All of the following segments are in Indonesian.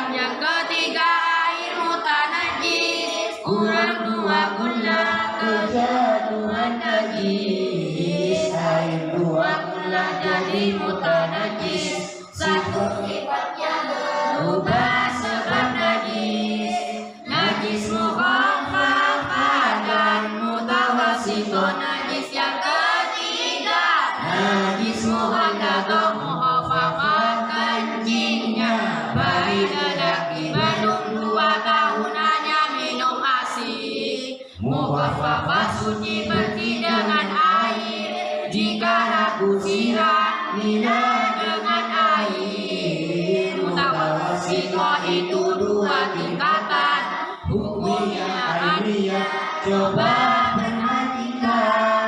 Yang ketiga air mutanajis, kurang dua guna kejatuhan najis. Air dua guna jadi mutanajis, satu sifatnya berubah sebab najis. Najis mukhaffafah dan mutawasithah. Najis yang ketiga najis muhaddatsah, mukhaffafah kencingnya bayi lelaki belum 2 tahun hanya minum ASI. Mukhaffafah suci bersih dengan air, jika aku siram mina dengan air. Mutawasithah itu 2 tingkatan, hukumnya aliyah coba perhatikan.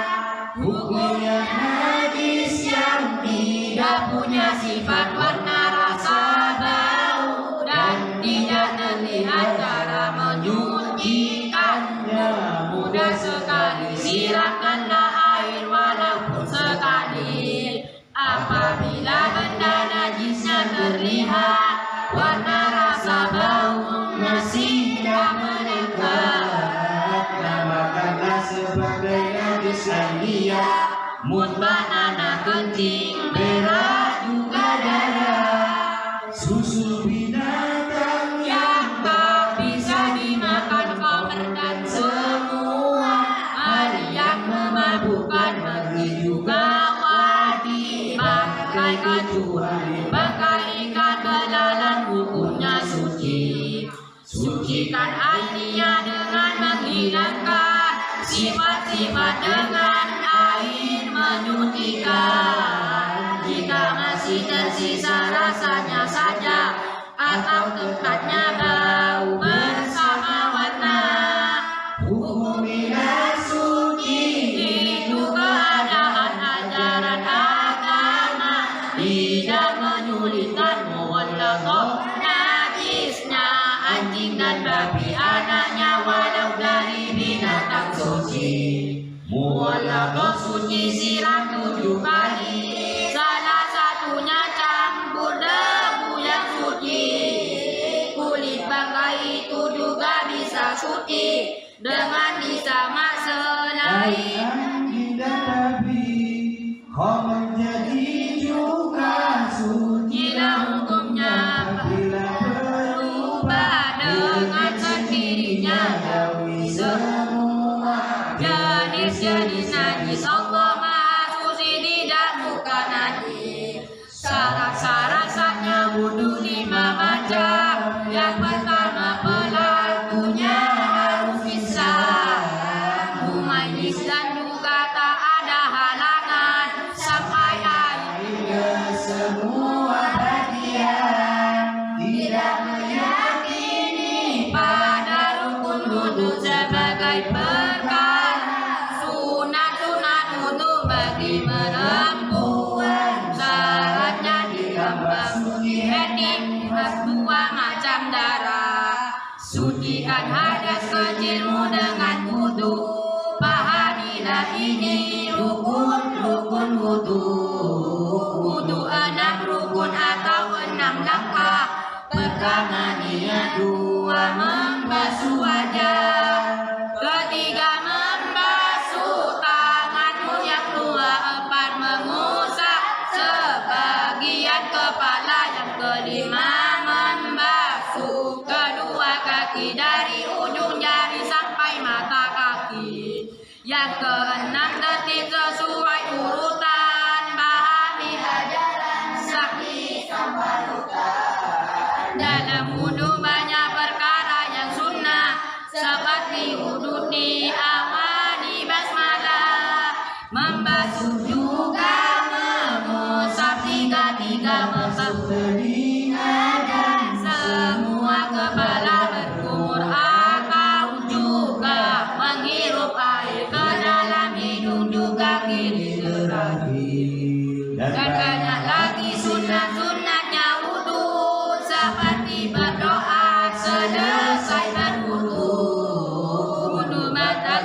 Hukumnya najis yang tidak punya sifat warna rasa bau dan tidak terlihat cara menyucikannya. Mudah sekali siramkanlah air walaupun sekali. Apabila benda najisnya terlihat, warna rasa bau masih tak melekat, namakanlah sebagai najis aliyah. Mutmanana kencing, berak juga darah. Susu binatang yang tak bisa dimakan, komer dan semua hal yang memabukkan, bagi juga wajib pakai kecuali bangkai ikan belalang, hukumnya suci. Sucikan hatinya dengan menghilangkan sifat-sifat dengan air menyucikan. Jika masih tersisa rasanya saja atau tempatnya bau bersama warna, hukumnya suci. Itu keadaan ajaran agama, tidak menyulitkan. Muwallaqah najisnya anjing dan babi anaknya walau dari binatang suci. Muwallaqah suci siram 7 kali, salah satunya campur debu yang suci. Kulit bangkai itu juga bisa suci dengan disamak selain anjing dan babi, khamr jadi juga suci. hukumnya Bila berubah dengan sendirinya. jauhi semua Jenis-jenis najis Allah Maha Suci, tidak bukan najis. Syarat-syaratnya wudhu 5 macam. Yang pertama, pelakunya harus Islam, mumayyiz, dan juga tak ada halangan sampai akhirnya semua bagian. Tidak meyakini pada rukun wudhu sebagai perkara sunat-sunat wudhu bagi perempuan. Syaratnya ditambah suci hening 2 macam darah. Sucikan hadas kecilmu dengan wudhu. Pahamilah ini rukun-rukun wudhu. Wudhu 6 rukun atau 6 langkah. Pertama niat, 2 membasuh wajah, ketiga membasuh tanganmu yang 2, 4 mengusap sebagian kepala, yang kelima membasuh kedua kaki dari ujung jari sampai mata kaki, yang keenam tertib sesuai urutan. Pahami ajaran Syafi'i Sambalukan. Dalam wudhu banyak perkara yang sunnah, seperti wudhu diawali basmalah, membasuh juga mengusap 3 membasuh telinga dan semua kepala berkumur, atau juga menghirup air ke dalam hidung juga kiri terakhir. Dan banyak lagi sunat-sunatnya wudhu, seperti berdoa selesai berwudhu, wudhu batal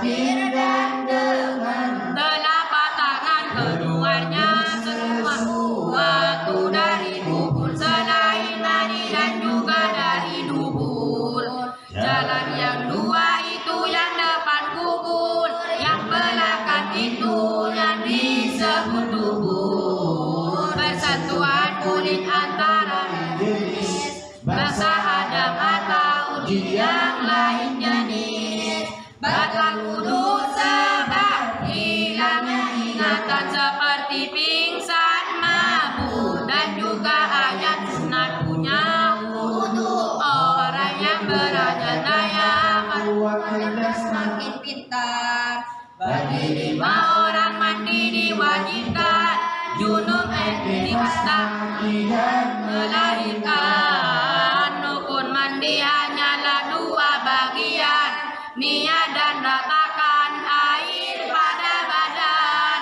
takbir dan dengan telapak tangan keduanya semua waktu dari dubur selain nadi dan juga dari dubur. Jalan yang dua itu yang depan kubur, yang belakang itu yang disebut dubur. Persatuan kulit antara jenis bangsa Adam atau jin yang lain jenis bakal kudus sebab hilangnya ingatan seperti pingsan, mabuk dan juga ayat sunat punya wudu. Orang yang berajandaya kuat cerdas makin pintar. Bagi 5 orang mandi diwajibkan, junub nifas dan melahirkan. Rukun mandi hanyalah 2 bagian, niat dan ratakan air pada badan.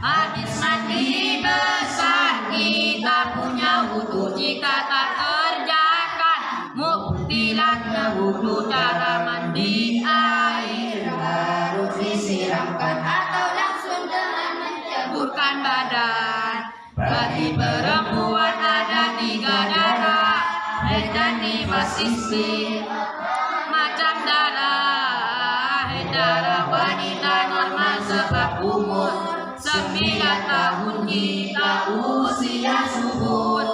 Habis mandi besar kita punya wudu, jika tak kerjakan mubtilatnya wudu. Cara mandi air harus disiramkan atau langsung dengan menceburkan badan. Bagi perempuan ada 3 darah, haid dan nifas istri macam darah. Haid darah wanita normal sebab umur 9 tahun jika usia subur.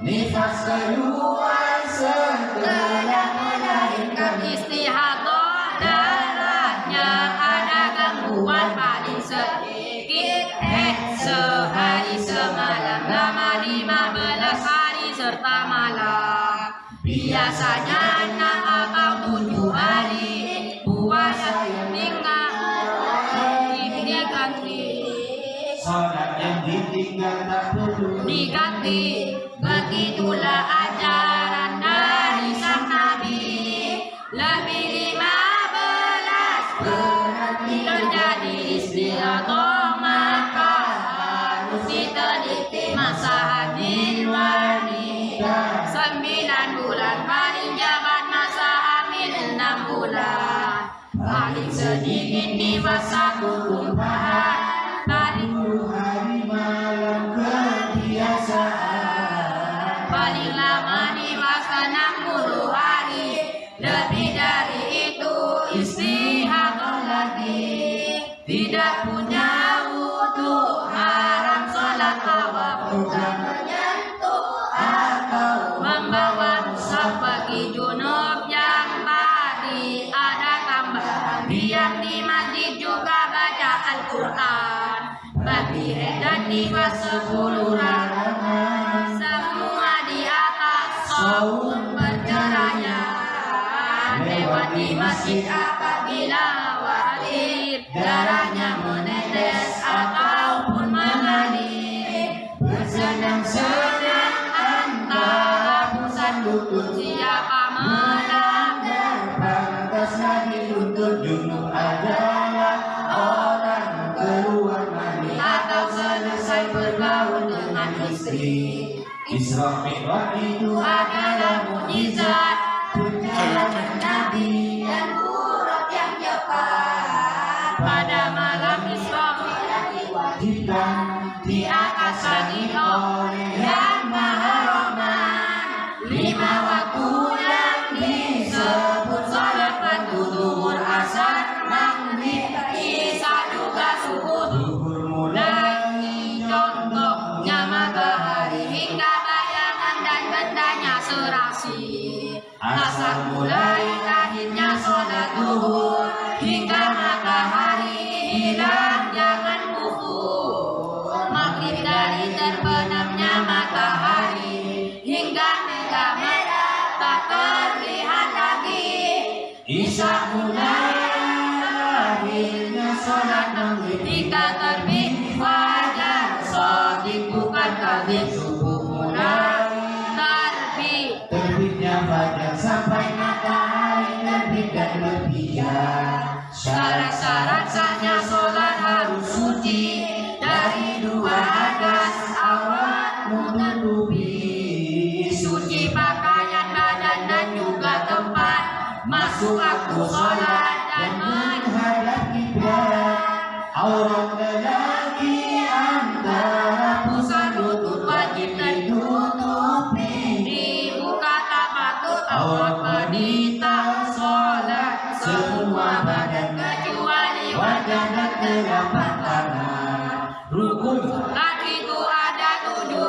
nifas keluar setelah melahirkan. Istihadah darahnya ada gangguan paling sedikit haid sehari semalam, lama 15 hari serta malam. Biasanya 6 atau 7 hari puasa tinggal diganti. Salat yang ditinggal tak perlu Diganti, begitulah ajaran dari sang Nabi. Lebih 15 berarti terjadi istihadah, maka harus diteliti masa hamil wanita. 9 bulan paling jabat, masa hamil 6 bulan. Paling sedikit di masa kurumpahan, paling 10 hari malam kebiasaan. paling lama di masa 60 hari. Lebih dari itu istihadah lagi. Tidak punya wudu, haram sholat awal, bukan menyentuh atau membawa mushaf. Bagi junub yang tadi ada tambahan, diam di masjid juga baca Al-Quran. Bagi haid dan nifas 10 larangan, semua di atas saum perceraian. Lewat di masjid apabila khawatir darahnya menetes ataupun mengalir. Bersenang-senang antara pusat lutut, siapa melanggar Pantaslah dituntut. Junub adalah orang keluar mandi atau selesai bergaul dengan istri. Isra Mi'raj itu Adalah mukjizat perjalanan Nabi dan urut yang cepat. Pada malam Isra Mi'raj diwajibkan di atas langit oleh Yang Maha Rahman. 5 waktu yang disebut salat fardu, zuhur, asar, maghrib, isya juga subuh. Zuhur mulai Lagi contohnya matahari hingga bayangan dan bendanya serasi. Asar mulai lahirnya sholat zuhur hingga matahari hilang jangan kufur. Maghrib dari terbenamnya matahari hingga merah tak terlihat lagi. Isya mulai lahirnya sholat maghrib Jika terbit fajar shadiq bukan kadzib, subuh mulai terbit. terbitnya fajar sampai matahari terbit dan berbiar. Syarat-syarat sahnya sholat harus suci dari 2 hadas, aurat menutupi suci pakaian badan dan juga tempat masuk waktu sholat dan menghadap kiblat. Aurat lelaki antara pusat lutut wajib ditutupi. dibuka tapatut aurat wanita sholat Semua badan kecuali wajah dan telapak tangan. Rukun laki itu ada 17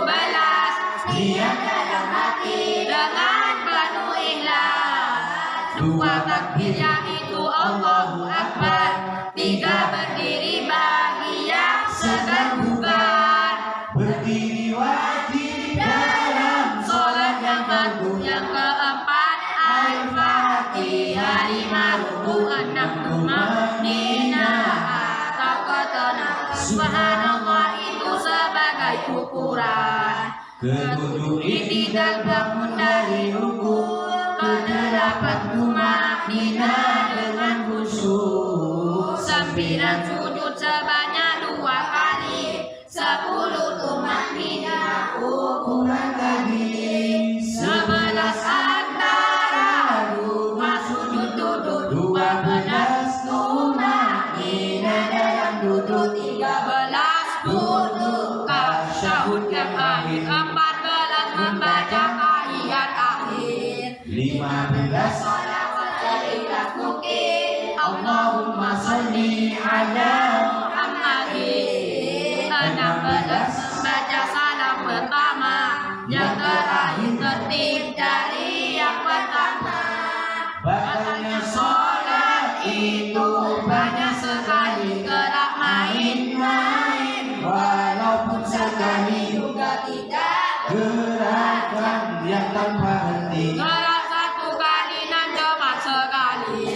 niat dalam hati dengan penuh ikhlas. 2 takbir yaitu Allahu Akbar. 3 berdiri bahagia sedang bubar. berdiri wajib dalam Sholat yang fardu. Yang keempat Al-Fatihah. 5 ruku 6 tumanina atau ketenangan. Subhanallah itu sebagai ukuran. Ketujuh i'tidal bangun dari ruku. Kedelapan tumanina dengan khusyuk. 9 sujud sebanyak 2 kali. 10 tumanina Ukuran tadi 11 antara 2 sujud duduk. 12 tumanina dalam duduk. 13 duduk tasyahud yang akhir. 14 membaca ayat akhir. 15 Sholawat seikhlas mungkin. Allahumma sholli ala Muhammadin. 16 membaca salam pertama. Yang terakhir tertib dari yang pertama. Batalnya Sholat itu banyak sekali. Gerak main-main walaupun sekali juga tidak. gerakan yang tanpa henti. Gerak 1 kali dan cepat sekali.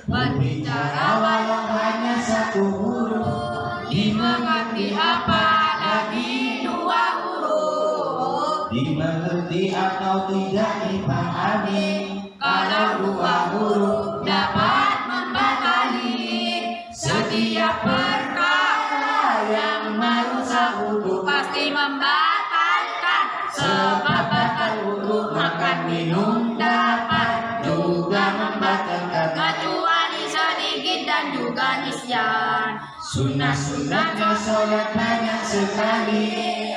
Berbicara Walau hanya satu huruf, dimengerti apalagi 2 huruf. dimengerti atau tidak dipahami. Kalau 2 huruf dapat membatali setiap perkara yang merusak wudu, pasti membatalkan. Sebab batal wudu makan minum dapat juga membatalkan, kecuali sedikit dan juga nisyan. Sunnah-sunnahnya sholat banyak sekali.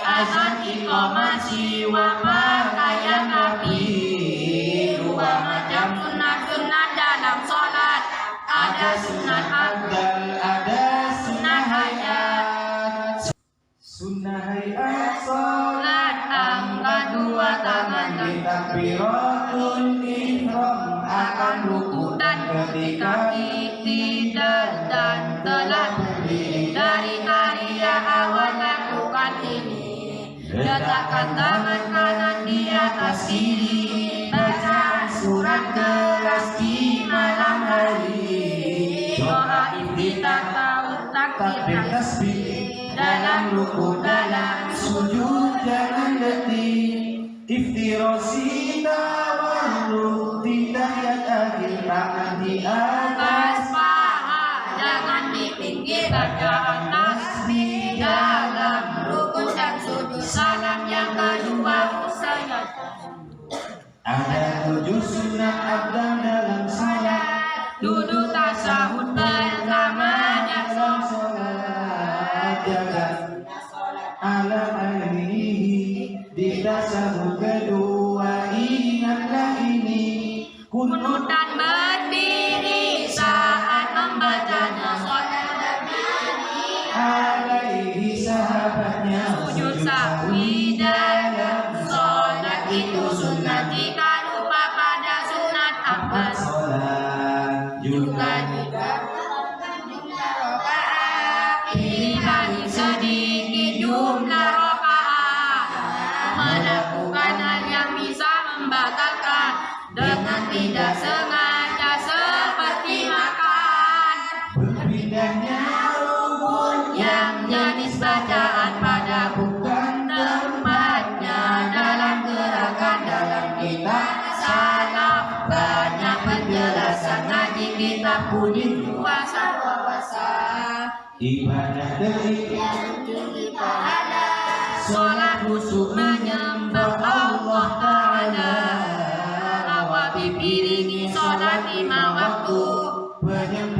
Azan, iqamah, siwak, pakaian rapi. 2 macam sunat-sunat dalam sholat. Ada sunat abdal, ada sunnah hayat. Sunnah hayat sholat angkat 2 tangan dan takbiratul ihram akan ruku dan ketika iktidal dan telah berdiri dari tahiyah awal lakukan ini. Letakkan tangan kanan di atas kiri. Bacaan surat keras di malam hari. Doa iftitah atau takbir takbir tasbih dalam ruku dalam sujud jangan letih. Iftirasi tawarruk di tahiyat akhir tangan di atas. atas paha, jangan di pinggir. Bacaan tasbih dalam rukun dan sujud. Salam yang kedua saya. Ada 7 sunat abdal dalam salat. Duduk tasyahud pertamanya. Dalam salat jaga ala alihi. Di tasyahud kedua ingatlah ini. Kunut dan berdiri saat membacanya. Sholat berdiri Alaihi sahabatnya sujud sahwi dalam sholat itu sunat. Jika lupa pada sunat apa sholat juga dikabulkan jumlah rakaat. Pilih sedikit jumlah rakaat. Melakukan hal yang bisa membatalkan dengan tidak sengaja seperti makan. berpindahnya rukun Yang jenis bacaan pada bukan tempatnya dalam gerakan dalam kitab salam. Banyak penjelasan ngaji kitab kuning puasa puasa. ibadah detik Yang tinggi pahala. Sholat khusyuk menyembah Allah Ta'ala. Awal dipiringi sholat 5 waktu. penyembah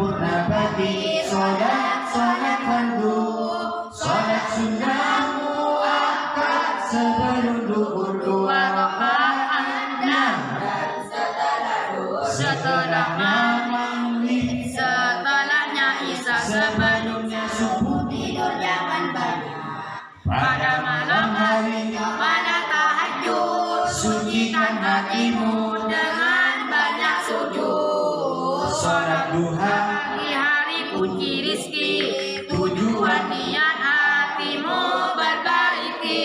duha, Pagi hari kunci rizki, tujuan niat hatimu berbaiki.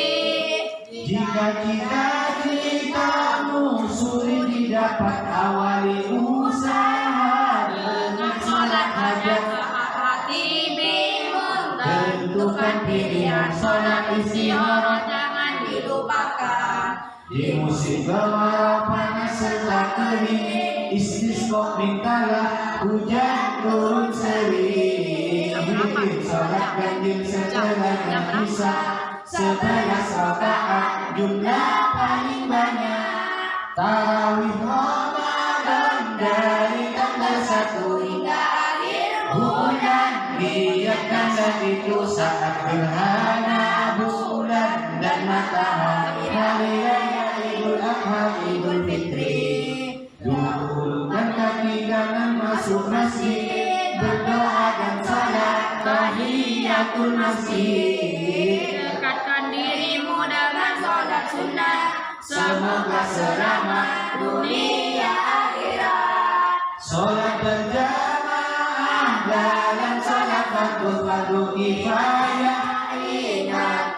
jika cita-citamu sulit didapat, awali usaha dengan sholat hajat. Hati bingung, Tentukan pilihan sholat istihara istihara jangan dilupakan. di musim kemarau panas serta kering, istisqa mintalah hujan turun sering. Bikin sholat ganjil setelah yang bisa 11 rakaat jumlah paling banyak. Tarawih Ramadan dari tanggal 1 Hingga akhir bulan, niatkan dan itu saat gerhana bulan dan matahari, hari raya Idul Adha, Idul Fitri. Dulurkan kaki kanan masuk masjid, berdoa dan salat tahiyatul masjid. dekatkan dirimu dengan sholat sunnah, Semoga selamat dunia akhirat. sholat berjamaah dalam sholat fardu kifayah.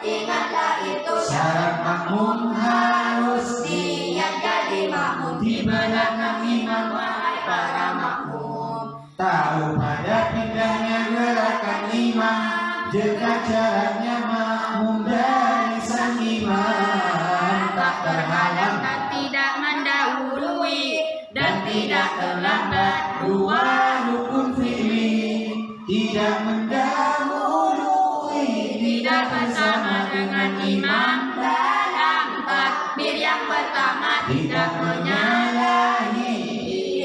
Ingatlah itu Syarat makmum harus niat jadi makmum di belakang imam. wahai para makmum. Tahu pada pindahnya gerakan imam, jaga jaraknya makmum dari sang imam. Tak terhalang Dan tidak mendahului dan tidak terlambat. dua rukun fi'li, tidak mendahului, Tidak bersama dengan imam dalam takbir yang pertama. tidak menyalahi.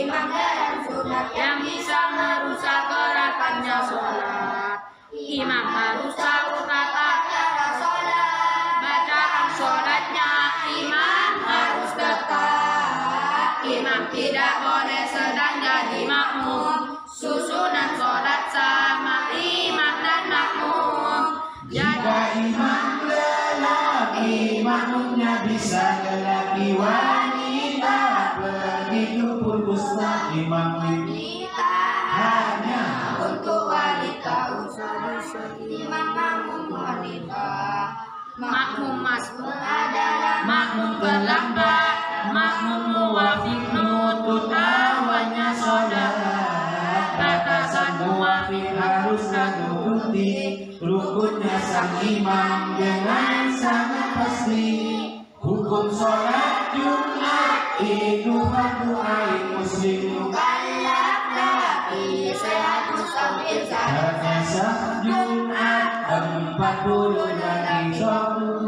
Imam dalam sunat yang bisa merusak gerakannya sholat. Imam harus tahu tata cara sholat. Bacaan sholatnya imam harus tepat. Imam tidak boleh sedang jadi makmum. Susunan sholat sama imam dan makmum. Jika imam lelaki, makmumnya bisa lelaki wanita. Begitupun Gusta imam Wanita hanya untuk wanita usul imam makmum wanita. Makmum masmum adalah makmum terlambat, makmum muwafiq nutut awalnya sholat. batasan muwafiq harus menuruti rukunnya sang imam dengan sangat pasti. Hukum sholat Jumat itu fardu ain muslim. Mukallaf laki sehat musafir Karena sah Jumat 40 lagi sholat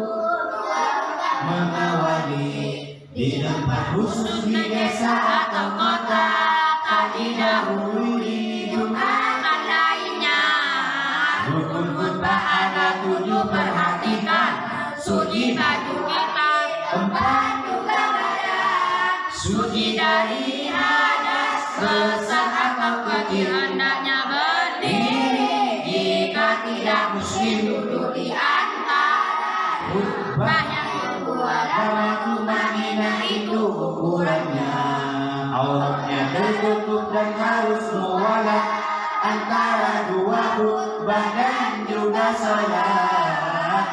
mengawali di tempat khusus di desa atau kota. Tak didahului Jumatan lainnya. rukun khutbah ada 7, perhatikan. Suci baju kita, 4 juga badan. suci dari hadas Besar atau kecil hendaknya berdiri. Jika tidak muslim duduk di antara. khutbah Yang kedua dalam tumanina itu ukurannya. Auratnya tertutup dan harus mualah antara dua khutbah dan juga salat.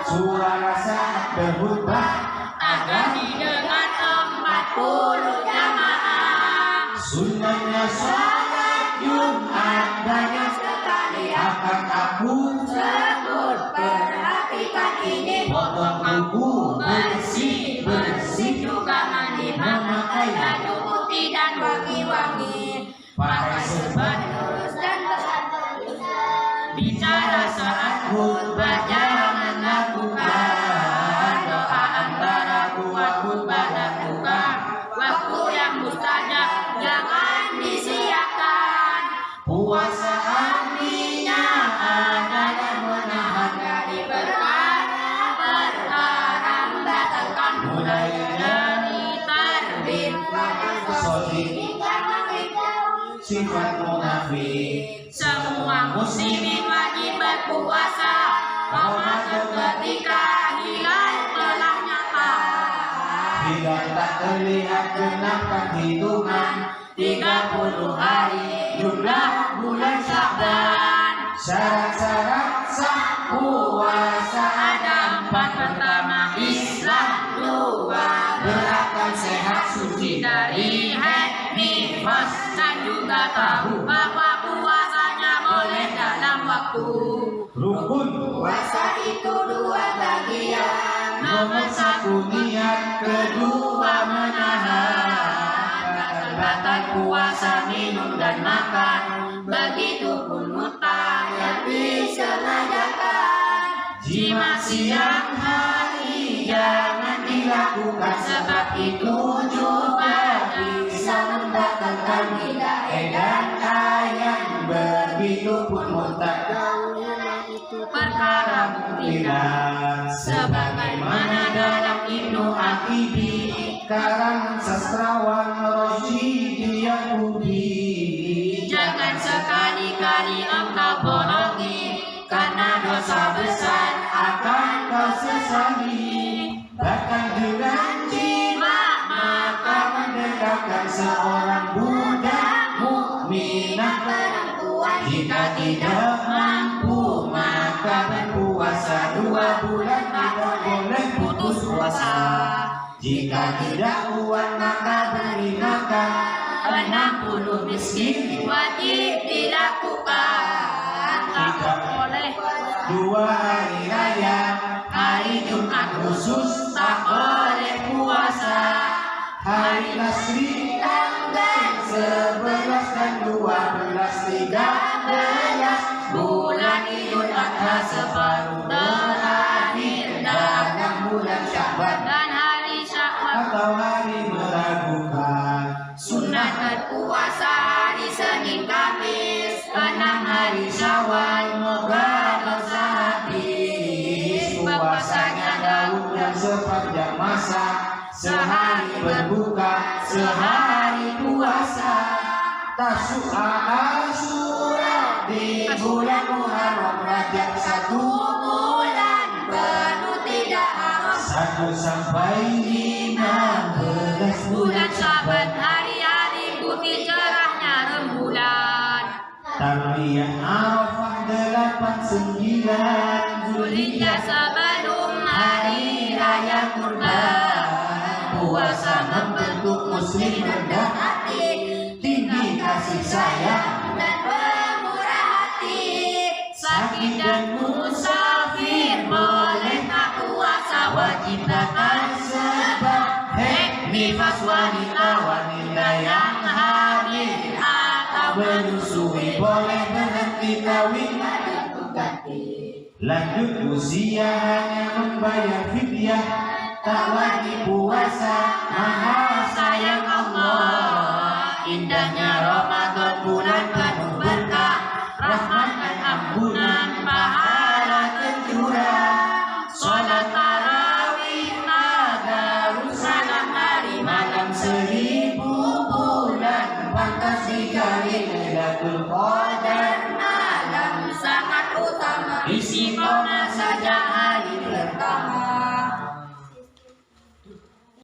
Suara saat berkhutbah agar didengar 40 jamaah. sunnahnya salat Jumat banyak Sekali akan aku sebut perhatikan ini. potong kuku bersih bersih Juga mandi memakai baju putih dan wangi-wangi. pakai serban Lurus dan bicara saat khutbah jangan lakukan doa antara dua khutbah dan duka. Waktu yang mustajab jangan disiakan. puasa artinya adalah menahan Dari perkara membatalkan mulai dari terbit sodik hingga maghrib. sifat munafik. Semua muslimin wajib berpuasa Ramadan ketika hilal telah nyata. Bila tak terlihat genap hitungan 30 hari jumlah bulan Sya'ban. Syarat-syarat sah puasa Ada 4 pertama, Islam 2, berakal sehat suci dari haid nifas, dan juga tahu bahwa puasanya boleh dalam waktu. rukun Puasa itu 2 bagian. nomor 1 niat, kedua menahan Batal puasa minum dan makan, begitupun muntah yang disengajakan. jima siang hari jangan dilakukan, sebab itu juga bisa membatalkan hidayah dan ayat, begitupun muntah Perkara mungkinan, sebagaimana dalam Ibnu Aqibi karangan sastrawan Rasyidi Yahudi. jangan sekali-kali engkau borongi, karena dosa besar Akan kau sesali, bahkan dengan jima maka mendekatkan seorang budak mukminah perempuan. Jika tidak mampu maka berpuasa 2 bulan, tidak boleh putus puasa. Jika tidak kuat maka beri makan 60 miskin wajib dilakukan. Tak boleh 2 hari raya, hari Jumat khusus tak boleh puasa. Hari Nasri tanggal 11 dan 12, 13 bulan Idul Adha separuh terakhir dalam bulan Sya'ban dan hari Syawal. atau hari meragukan. Sunat berpuasa hari Senin Kamis, 6 hari Syawal moga dosa habis. Puasanya Daud yang sepanjang masa, sehari berbuka, sehari puasa. Tasu'a Asyura di bulan Muharram, Rajab 1 bulan penuh tidak haram. 1 sampai 15 Bulan Syaban hari-hari putih cerahnya rembulan. Tarwiyah Arafah 8-9 Zulhijjah sebelum hari raya kurban. Puasa membentuk muslim rendah hati, tinggi kasih sayang Dan pemurah hati, sakit dan musafir boleh tak puasa, wajib datang sebab nifas wanita yang hamil atau menyusui, boleh berhenti kawin, lanjut usia hanya membayar fidyah, tak wajib puasa, maha sayang Allah. Indahnya Ramadan bulan penuh berkah, rahmat dan ampunan, pahala tercurah. Sholat tarawih, tadarus, salam hari malam, 1000 bulan pantas dicari Lailatul Qadar, malam sangat utama. isi